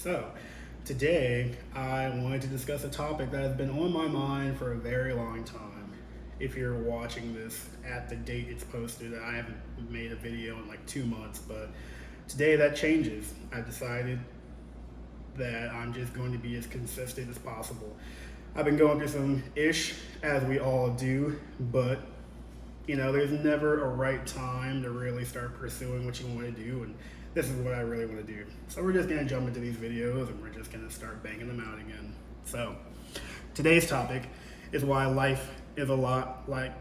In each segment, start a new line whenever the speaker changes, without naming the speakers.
So, today I wanted to discuss a topic that has been on my mind for a very long time. If you're watching this at the date it's posted, I haven't made a video in like 2 months, but today that changes. I decided that I'm just going to be as consistent as possible. I've been going through some ish, as we all do, but there's never a right time to really start pursuing what you want to do, and this is what I really want to do. So we're just gonna jump into these videos and we're just gonna start banging them out again. So today's topic is why life is a lot like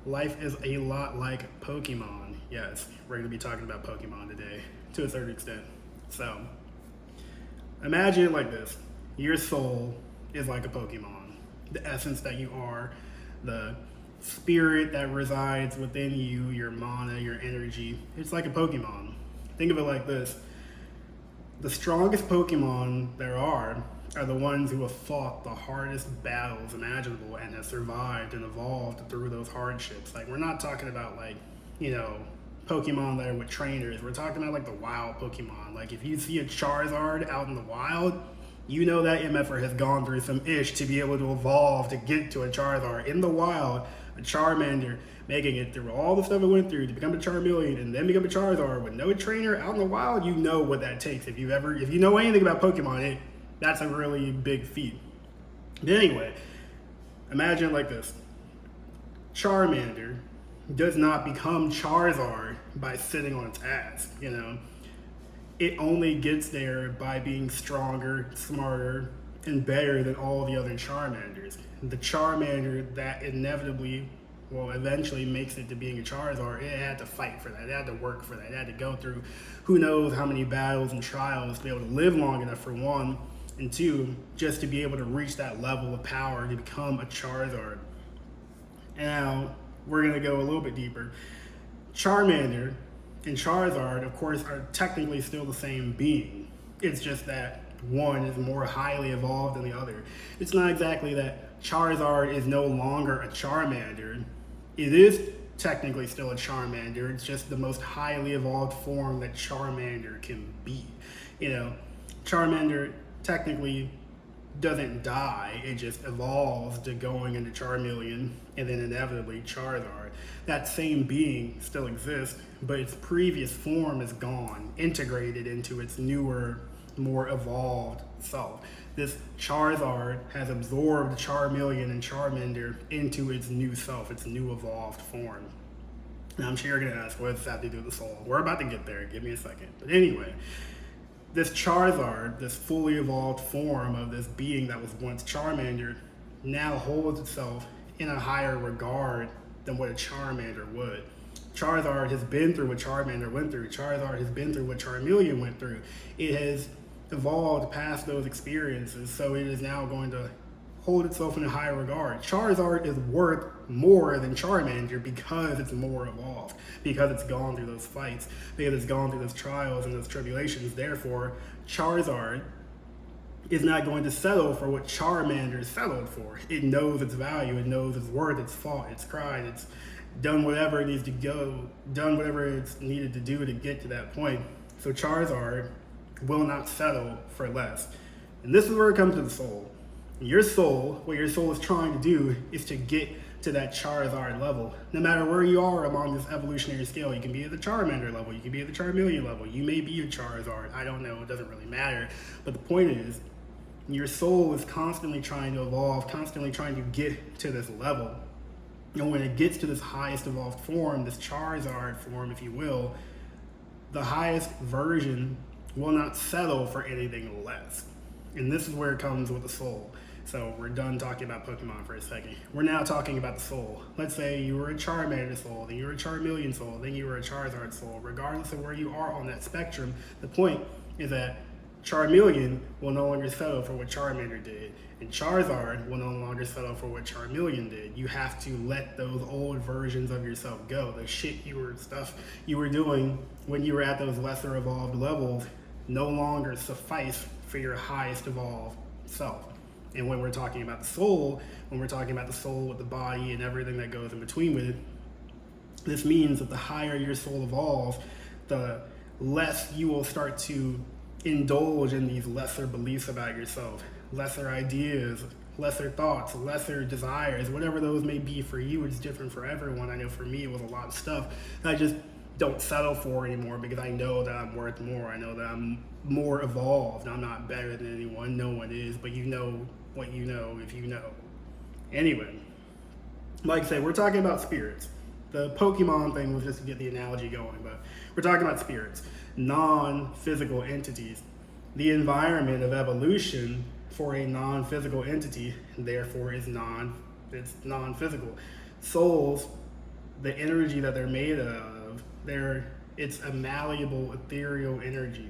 Pokemon. Yes, we're gonna be talking about Pokemon today to a certain extent. So imagine it like this: your soul is like a Pokemon, the essence that you are, the spirit that resides within you, your mana, your energy. It's like a Pokemon. Think of it like this: the strongest Pokemon there are the ones who have fought the hardest battles imaginable and have survived and evolved through those hardships. Like, we're not talking about Pokemon that are with trainers. We're talking about like the wild Pokemon. Like, if you see a Charizard out in the wild, you know that MFer has gone through some ish to be able to evolve to get to a Charizard. In the wild, a Charmander making it through all the stuff it went through to become a Charmeleon and then become a Charizard with no trainer out in the wild, you know what that takes. If you know anything about Pokemon, that's a really big feat. But anyway, imagine it like this: Charmander does not become Charizard by sitting on its ass, It only gets there by being stronger, smarter, and better than all the other Charmanders. The Charmander that eventually makes it to being a Charizard, it had to fight for that. It had to work for that. It had to go through who knows how many battles and trials to be able to live long enough, for one, and two, just to be able to reach that level of power to become a Charizard. Now, we're going to go a little bit deeper. Charmander and Charizard, of course, are technically still the same being. It's just that one is more highly evolved than the other. It's not exactly that Charizard is no longer a Charmander. It is technically still a Charmander. It's just the most highly evolved form that Charmander can be. Charmander technically doesn't die. It just evolves to going into Charmeleon and then inevitably Charizard. That same being still exists, but its previous form is gone, integrated into its newer, more evolved self. This Charizard has absorbed Charmeleon and Charmander into its new self, its new evolved form. Now, I'm sure you're going to ask, what does that have to do with the soul? We're about to get there. Give me a second. But anyway, this Charizard, this fully evolved form of this being that was once Charmander, now holds itself in a higher regard than what a Charmander would. Charizard has been through what Charmander went through. Charizard has been through what Charmeleon went through. It has evolved past those experiences, so it is now going to hold itself in a higher regard. Charizard is worth more than Charmander because it's more evolved, because it's gone through those fights, because it's gone through those trials and those tribulations. Therefore, Charizard is not going to settle for what Charmander settled for. It knows its value, it knows its worth, it's fought, it's cried, it's done whatever it needs to go, done whatever it's needed to do to get to that point. So Charizard will not settle for less. And this is where it comes to the soul. Your soul, what your soul is trying to do is to get to that Charizard level. No matter where you are along this evolutionary scale, you can be at the Charmander level, you can be at the Charmeleon level, you may be a Charizard, I don't know, it doesn't really matter. But the point is, your soul is constantly trying to evolve, constantly trying to get to this level. And when it gets to this highest evolved form, this Charizard form, if you will, the highest version will not settle for anything less. And this is where it comes with the soul. So we're done talking about Pokemon for a second. We're now talking about the soul. Let's say you were a Charmander soul, then you were a Charmeleon soul, then you were a Charizard soul. Regardless of where you are on that spectrum, the point is that Charmeleon will no longer settle for what Charmander did, and Charizard will no longer settle for what Charmeleon did. You have to let those old versions of yourself go. The stuff you were doing when you were at those lesser evolved levels no longer suffice for your highest evolved self. And when we're talking about the soul, when we're talking about the soul with the body and everything that goes in between with it, this means that the higher your soul evolves, the less you will start to indulge in these lesser beliefs about yourself, lesser ideas, lesser thoughts, lesser desires, whatever those may be for you. It's different for everyone. I know for me it was a lot of stuff that I just don't settle for anymore because I know that I'm worth more. I know that I'm more evolved. I'm not better than anyone. No one is, but you know what you know if you know. Anyway, like I said, we're talking about spirits. The Pokemon thing was just to get the analogy going, but we're talking about spirits, non-physical entities. The environment of evolution for a non-physical entity, therefore, is non-physical. Souls, the energy that they're made of, it's a malleable ethereal energy,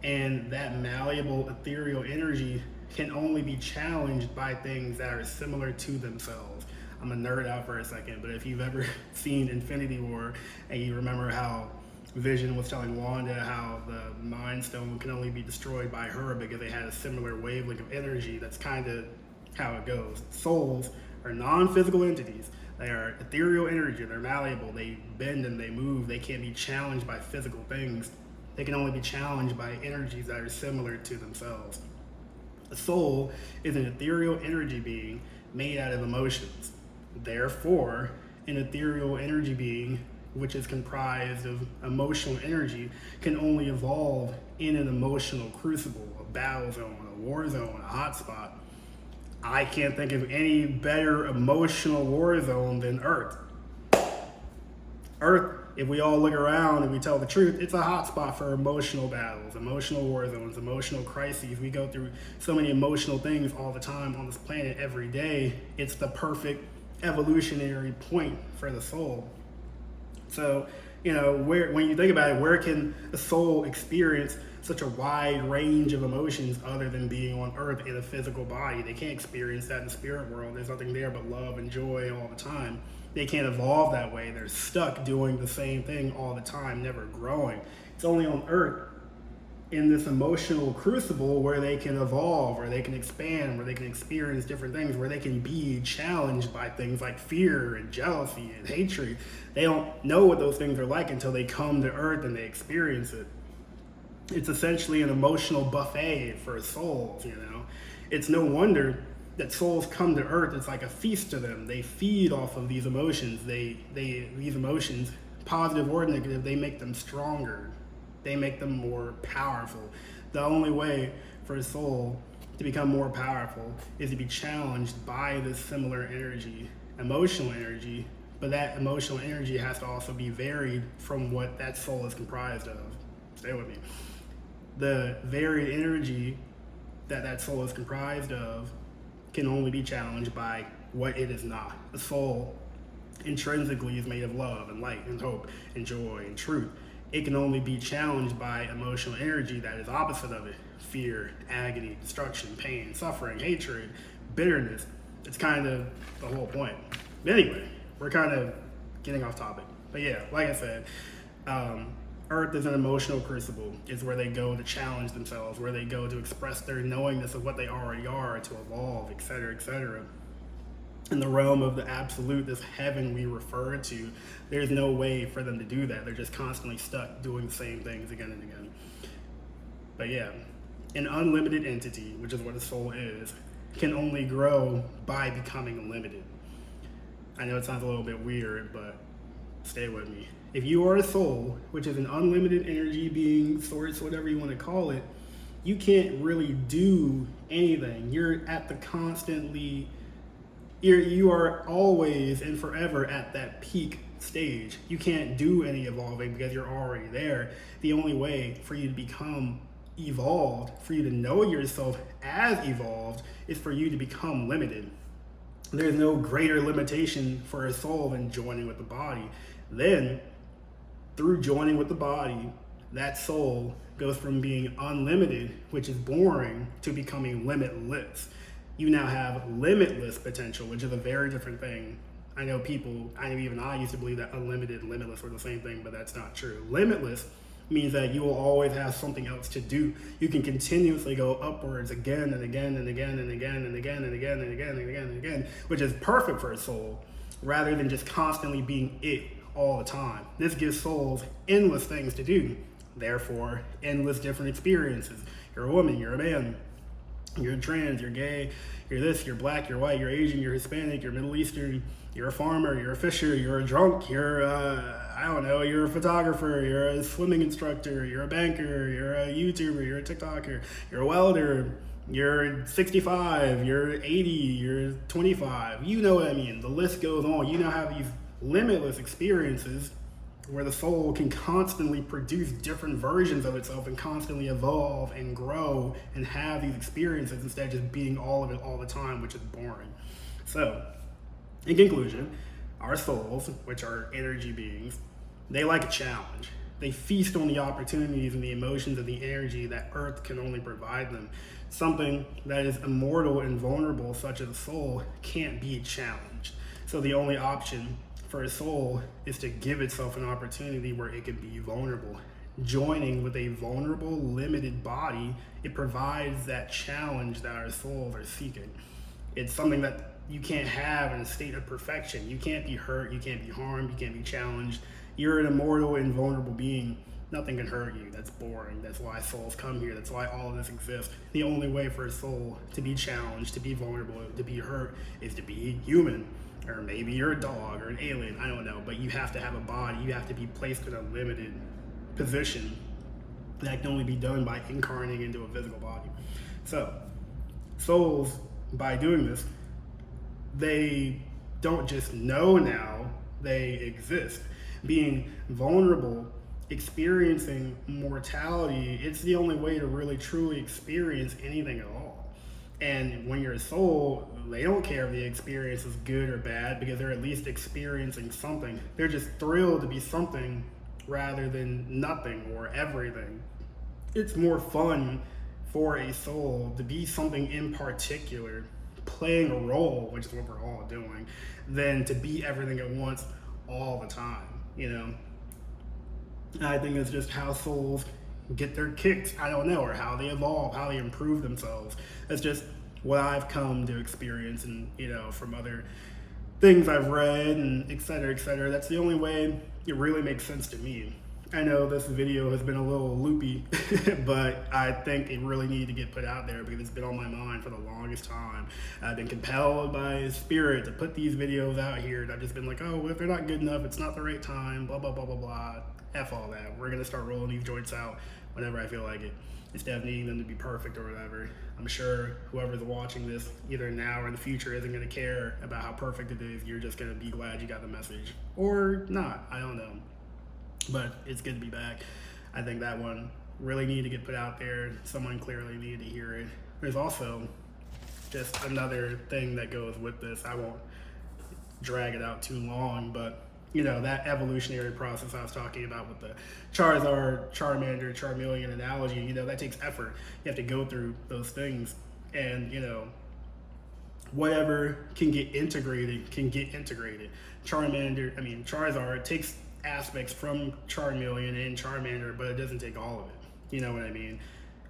and that malleable ethereal energy can only be challenged by things that are similar to themselves. I'm a nerd out for a second, but if you've ever seen Infinity War and you remember how Vision was telling Wanda how the Mind Stone can only be destroyed by her because they had a similar wavelength of energy, that's kind of how it goes. Souls are non-physical entities. They are ethereal energy. They're malleable. They bend and they move. They can't be challenged by physical things. They can only be challenged by energies that are similar to themselves. A soul is an ethereal energy being made out of emotions. Therefore, an ethereal energy being, which is comprised of emotional energy, can only evolve in an emotional crucible, a battle zone, a war zone, a hotspot. I can't think of any better emotional war zone than Earth. Earth, if we all look around and we tell the truth, it's a hotspot for emotional battles, emotional war zones, emotional crises. We go through so many emotional things all the time on this planet every day. It's the perfect evolutionary point for the soul. So, when you think about it, where can a soul experience such a wide range of emotions other than being on Earth in a physical body? They can't experience that in the spirit world. There's nothing there but love and joy all the time. They can't evolve that way. They're stuck doing the same thing all the time, never growing. It's only on Earth, in this emotional crucible, where they can evolve, where they can expand, where they can experience different things, where they can be challenged by things like fear and jealousy and hatred. They don't know what those things are like until they come to Earth and they experience it. It's essentially an emotional buffet for souls, It's no wonder that souls come to Earth. It's like a feast to them. They feed off of these emotions. These emotions, positive or negative, they make them stronger. They make them more powerful. The only way for a soul to become more powerful is to be challenged by this similar energy, emotional energy, but that emotional energy has to also be varied from what that soul is comprised of. Stay with me. The varied energy that soul is comprised of can only be challenged by what it is not. The soul intrinsically is made of love and light and hope and joy and truth. It can only be challenged by emotional energy that is opposite of it: fear, agony, destruction, pain, suffering, hatred, bitterness. It's kind of the whole point. But anyway, we're kind of getting off topic. But yeah, like I said, Earth is an emotional crucible. It's where they go to challenge themselves, where they go to express their knowingness of what they already are, to evolve, etc., etc. In the realm of the absolute, this heaven we refer to, there's no way for them to do that. They're just constantly stuck doing the same things again and again. But yeah, an unlimited entity, which is what a soul is, can only grow by becoming limited. I know it sounds a little bit weird, but stay with me. If you are a soul, which is an unlimited energy being, source, whatever you want to call it, you can't really do anything. You're at the constantly... You are always and forever at that peak stage. You can't do any evolving because you're already there. The only way for you to become evolved, for you to know yourself as evolved, is for you to become limited. There's no greater limitation for a soul than joining with the body. Then, through joining with the body, that soul goes from being unlimited, which is boring, to becoming limitless. You now have limitless potential, which is a very different thing. I know even I used to believe that unlimited and limitless were the same thing, but that's not true. Limitless means that you will always have something else to do. You can continuously go upwards again and again and again and again and again and again and again and again and again, which is perfect for a soul, rather than just constantly being it all the time. This gives souls endless things to do. Therefore, endless different experiences. You're a woman, you're a man, you're trans, you're gay, you're this, you're black, you're white, you're Asian, you're Hispanic, you're Middle Eastern, you're a farmer, you're a fisher, you're a drunk, you're I don't know, you're a photographer, you're a swimming instructor, you're a banker, you're a YouTuber, you're a TikToker, you're a welder, you're 65, you're 80, you're 25. You know what I mean. The list goes on. You now have these limitless experiences where the soul can constantly produce different versions of itself and constantly evolve and grow and have these experiences instead of just being all of it all the time, which is boring. So, in conclusion, our souls, which are energy beings, they like a challenge. They feast on the opportunities and the emotions and the energy that Earth can only provide them. Something that is immortal and vulnerable, such as a soul, can't be challenged. So the only option for a soul is to give itself an opportunity where it can be vulnerable. Joining with a vulnerable, limited body, it provides that challenge that our souls are seeking. It's something that you can't have in a state of perfection. You can't be hurt, you can't be harmed, you can't be challenged. You're an immortal, invulnerable being. Nothing can hurt you. That's boring. That's why souls come here. That's why all of this exists. The only way for a soul to be challenged, to be vulnerable, to be hurt, is to be human. Or maybe you're a dog or an alien, I don't know. But you have to have a body. You have to be placed in a limited position that can only be done by incarnating into a physical body. So, souls, by doing this, they don't just know now, they exist. Being vulnerable, experiencing mortality, it's the only way to really truly experience anything at all. And when you're a soul, they don't care if the experience is good or bad because they're at least experiencing something. They're just thrilled to be something rather than nothing or everything. It's more fun for a soul to be something in particular, playing a role, which is what we're all doing, than to be everything at once all the time, you know? I think it's just how souls get their kicks, I don't know, or how they evolve, how they improve themselves. That's just what I've come to experience, and, you know, from other things I've read and et cetera, et cetera. That's the only way it really makes sense to me. I know this video has been a little loopy, but I think it really needed to get put out there because it's been on my mind for the longest time. I've been compelled by Spirit to put these videos out here, and I've just been like, oh, if they're not good enough, it's not the right time, blah, blah, blah, blah, blah. F all that. We're going to start rolling these joints out whenever I feel like it, instead of needing them to be perfect or whatever. I'm sure whoever's watching this, either now or in the future, isn't going to care about how perfect it is. You're just going to be glad you got the message. Or not. I don't know. But it's good to be back. I think that one really needed to get put out there. Someone clearly needed to hear it. There's also just another thing that goes with this. I won't drag it out too long, but you know, that evolutionary process I was talking about with the Charizard, Charmander, Charmeleon analogy, you know, that takes effort. You have to go through those things. And, you know, whatever can get integrated can get integrated. Charizard takes aspects from Charmeleon and Charmander, but it doesn't take all of it. You know what I mean?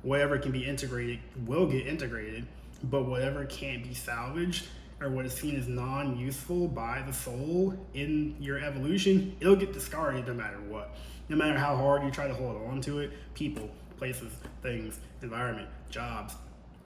Whatever can be integrated will get integrated, but whatever can't be salvaged or what is seen as non-useful by the soul in your evolution, it'll get discarded no matter what. No matter how hard you try to hold on to it, people, places, things, environment, jobs,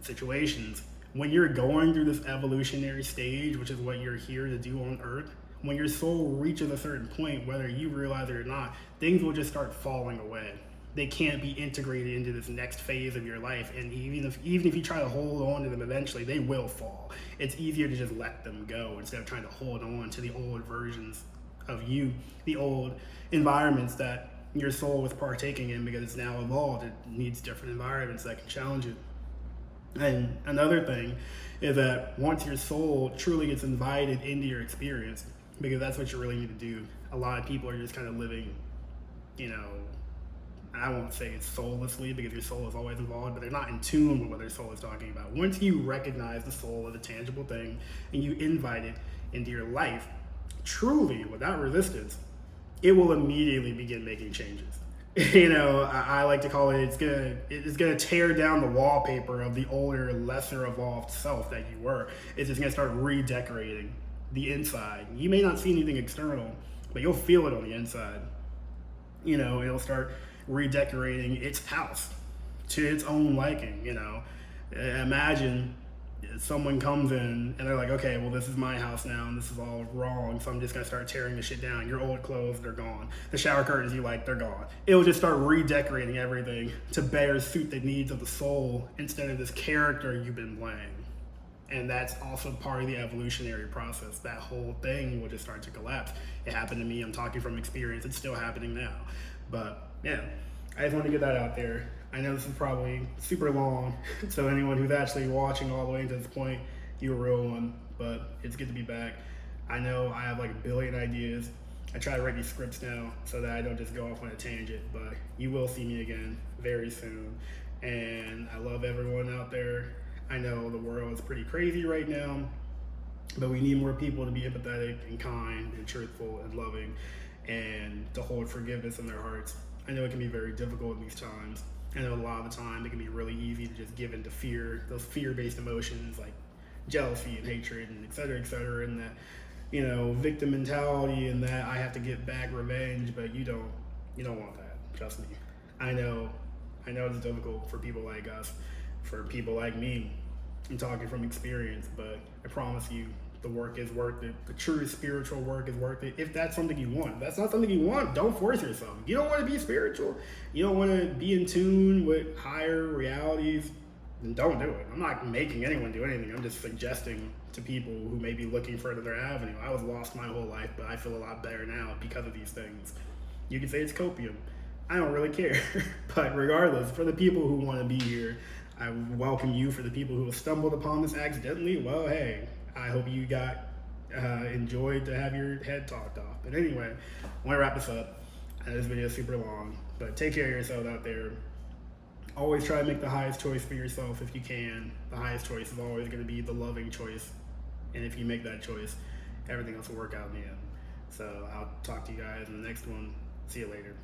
situations. When you're going through this evolutionary stage, which is what you're here to do on Earth, when your soul reaches a certain point, whether you realize it or not, things will just start falling away. They can't be integrated into this next phase of your life, and even if you try to hold on to them eventually, they will fall. It's easier to just let them go instead of trying to hold on to the old versions of you, the old environments that your soul was partaking in because it's now evolved. It needs different environments that can challenge it. And another thing is that once your soul truly gets invited into your experience, because that's what you really need to do. A lot of people are just kind of living, you know, I won't say it's soullessly because your soul is always involved, but they're not in tune with what their soul is talking about. Once you recognize the soul as a tangible thing and you invite it into your life, truly, without resistance, it will immediately begin making changes. You know, I like to call it, it's gonna tear down the wallpaper of the older, lesser evolved self that you were. It's just gonna start redecorating the inside. You may not see anything external, but you'll feel it on the inside. You know, it'll start redecorating its house to its own liking. Imagine someone comes in and they're like, okay, well, this is my house now and this is all wrong, so I'm just gonna start tearing the shit down. Your old clothes, they're gone. The shower curtains you like, they're gone. It'll just start redecorating everything to better suit the needs of the soul instead of this character you've been playing. And that's also part of the evolutionary process. That whole thing will just start to collapse. It happened to me. I'm talking from experience. It's still happening now. But yeah, I just want to get that out there. I know this is probably super long, so anyone who's actually watching all the way to this point, you're a real one. But it's good to be back. I know I have like a billion ideas. I try to write these scripts now so that I don't just go off on a tangent, but you will see me again very soon. And I love everyone out there. I know the world is pretty crazy right now, but we need more people to be empathetic and kind and truthful and loving and to hold forgiveness in their hearts. I know it can be very difficult in these times. I know a lot of the time it can be really easy to just give into fear, those fear-based emotions like jealousy and hatred and et cetera, and that, victim mentality and that I have to get back revenge, but you don't want that. Trust me. I know it's difficult for people like us, for people like me. I'm talking from experience, but I promise you the work is worth it. The true spiritual work is worth it if that's something you want. If that's not something you want, don't force yourself. You don't want to be spiritual, you don't want to be in tune with higher realities, then don't do it. I'm not making anyone do anything. I'm just suggesting to people who may be looking for another avenue. I was lost my whole life, but I feel a lot better now because of these things. You can say it's copium. I don't really care. But regardless, for the people who want to be here, I welcome you. For the people who have stumbled upon this accidentally, well, hey, I hope you got enjoyed to have your head talked off. But anyway, I want to wrap this up. This video is super long, but take care of yourself out there. Always try to make the highest choice for yourself if you can. The highest choice is always going to be the loving choice. And if you make that choice, everything else will work out in the end. So I'll talk to you guys in the next one. See you later.